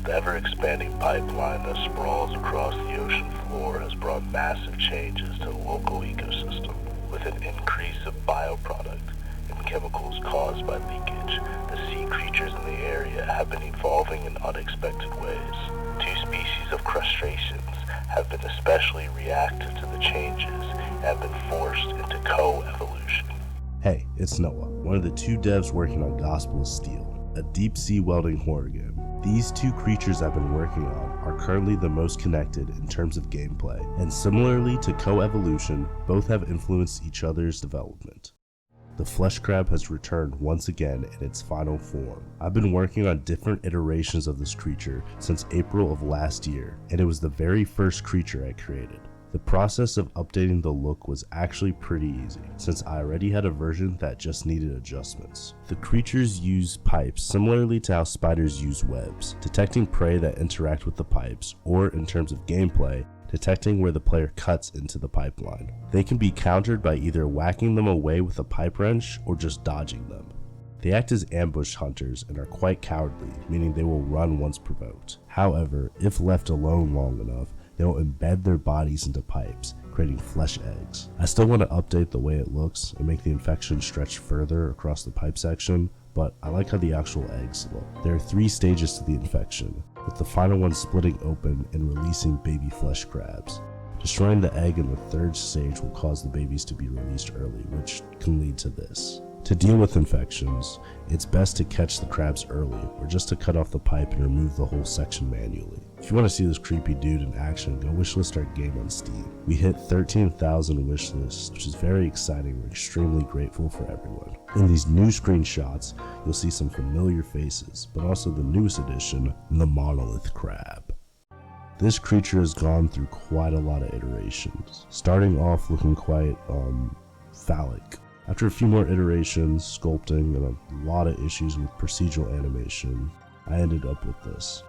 The ever-expanding pipeline that sprawls across the ocean floor has brought massive changes to the local ecosystem. With an increase of bioproduct and chemicals caused by leakage, the sea creatures in the area have been evolving in unexpected ways. Two species of crustaceans have been especially reactive to the changes and have been forced into co-evolution. Hey, it's Noah, one of the two devs working on Gospel of Steel, a deep-sea welding horror game. These two creatures I've been working on are currently the most connected in terms of gameplay, and similarly to co-evolution, both have influenced each other's development. The flesh crab has returned once again in its final form. I've been working on different iterations of this creature since April of last year, and it was the very first creature I created. The process of updating the look was actually pretty easy, since I already had a version that just needed adjustments. The creatures use pipes similarly to how spiders use webs, detecting prey that interact with the pipes, or in terms of gameplay, detecting where the player cuts into the pipeline. They can be countered by either whacking them away with a pipe wrench or just dodging them. They act as ambush hunters and are quite cowardly, meaning they will run once provoked. However, if left alone long enough, they will embed their bodies into pipes, creating flesh eggs. I still want to update the way it looks and make the infection stretch further across the pipe section, but I like how the actual eggs look. There are 3 stages to the infection, with the final one splitting open and releasing baby flesh crabs. Destroying the egg in the 3rd stage will cause the babies to be released early, which can lead to this. To deal with infections, it's best to catch the crabs early, or just to cut off the pipe and remove the whole section manually. If you want to see this creepy dude in action, go wishlist our game on Steam. We hit 13,000 wishlists, which is very exciting. We're extremely grateful for everyone. In these new screenshots, you'll see some familiar faces, but also the newest addition, the monolith crab. This creature has gone through quite a lot of iterations, starting off looking quite phallic. After a few more iterations, sculpting, and a lot of issues with procedural animation, I ended up with this.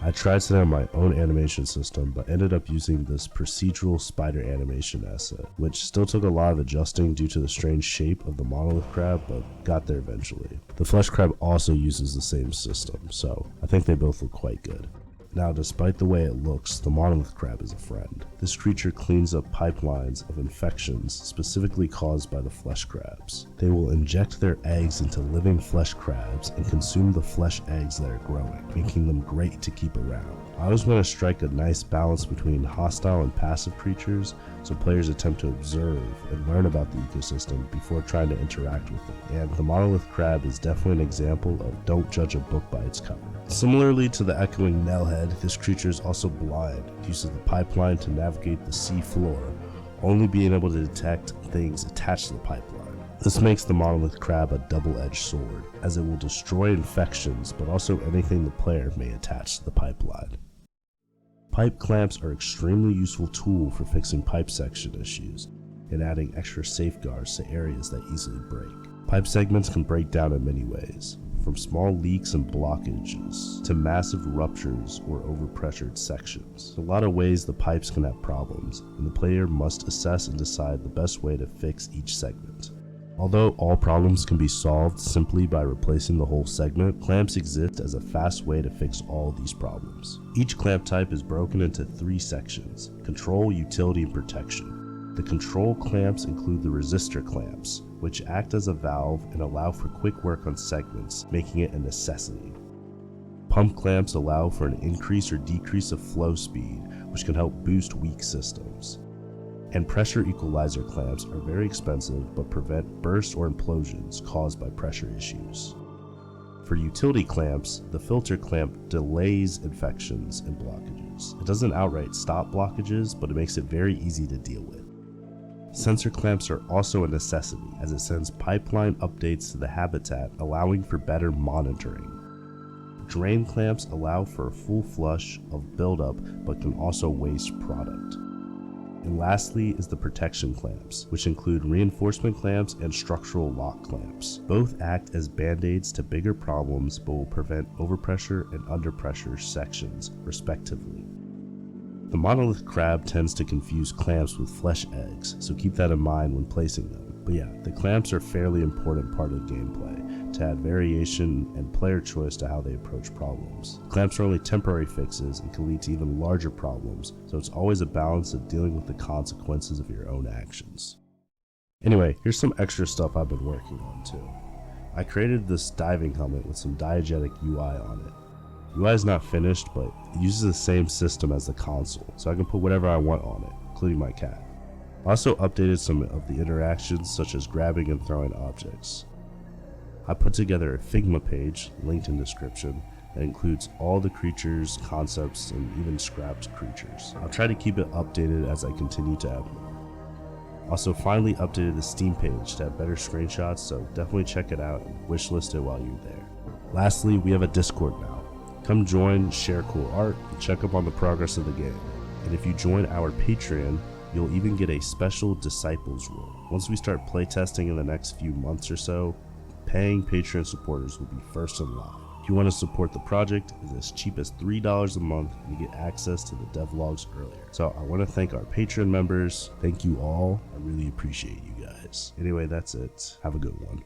I tried setting up my own animation system, but ended up using this procedural spider animation asset, which still took a lot of adjusting due to the strange shape of the monolith crab, but got there eventually. The flesh crab also uses the same system, so I think they both look quite good. Now, despite the way it looks, the monolith crab is a friend. This creature cleans up pipelines of infections specifically caused by the flesh crabs. They will inject their eggs into living flesh crabs and consume the flesh eggs that are growing, making them great to keep around. I always want to strike a nice balance between hostile and passive creatures, so players attempt to observe and learn about the ecosystem before trying to interact with it. And the monolith crab is definitely an example of don't judge a book by its cover. Similarly to the echoing nailhead, this creature is also blind. It uses the pipeline to navigate the sea floor, only being able to detect things attached to the pipeline. This makes the monolith crab a double-edged sword, as it will destroy infections, but also anything the player may attach to the pipeline. Pipe clamps are an extremely useful tool for fixing pipe section issues and adding extra safeguards to areas that easily break. Pipe segments can break down in many ways, from small leaks and blockages to massive ruptures or overpressured sections. In a lot of ways the pipes can have problems, and the player must assess and decide the best way to fix each segment. Although all problems can be solved simply by replacing the whole segment, clamps exist as a fast way to fix all these problems. Each clamp type is broken into 3 sections: control, utility, and protection. The control clamps include the resistor clamps, which act as a valve and allow for quick work on segments, making it a necessity. Pump clamps allow for an increase or decrease of flow speed, which can help boost weak systems. And pressure equalizer clamps are very expensive but prevent bursts or implosions caused by pressure issues. For utility clamps, the filter clamp delays infections and blockages. It doesn't outright stop blockages, but it makes it very easy to deal with. Sensor clamps are also a necessity, as it sends pipeline updates to the habitat, allowing for better monitoring. Drain clamps allow for a full flush of buildup but can also waste product. And lastly is the protection clamps, which include reinforcement clamps and structural lock clamps. Both act as band-aids to bigger problems but will prevent overpressure and underpressure sections, respectively. The monolith crab tends to confuse clamps with flesh eggs, so keep that in mind when placing them. But yeah, the clamps are a fairly important part of gameplay to add variation and player choice to how they approach problems. Clamps are only temporary fixes and can lead to even larger problems, so it's always a balance of dealing with the consequences of your own actions. Anyway, here's some extra stuff I've been working on too. I created this diving helmet with some diegetic UI on it. UI is not finished, but it uses the same system as the console, so I can put whatever I want on it, including my cat. I also updated some of the interactions, such as grabbing and throwing objects. I put together a FIGMA page, linked in description, that includes all the creatures, concepts, and even scrapped creatures. I'll try to keep it updated as I continue to add more. Also finally updated the Steam page to have better screenshots, so definitely check it out and wishlist it while you're there. Lastly, we have a Discord now. Come join, share cool art, and check up on the progress of the game. And if you join our Patreon, you'll even get a special Disciples role. Once we start playtesting in the next few months or so, paying Patreon supporters will be first in line. If you want to support the project, it's as cheap as $3 a month and you get access to the devlogs earlier. So I want to thank our Patreon members. Thank you all. I really appreciate you guys. Anyway, that's it. Have a good one.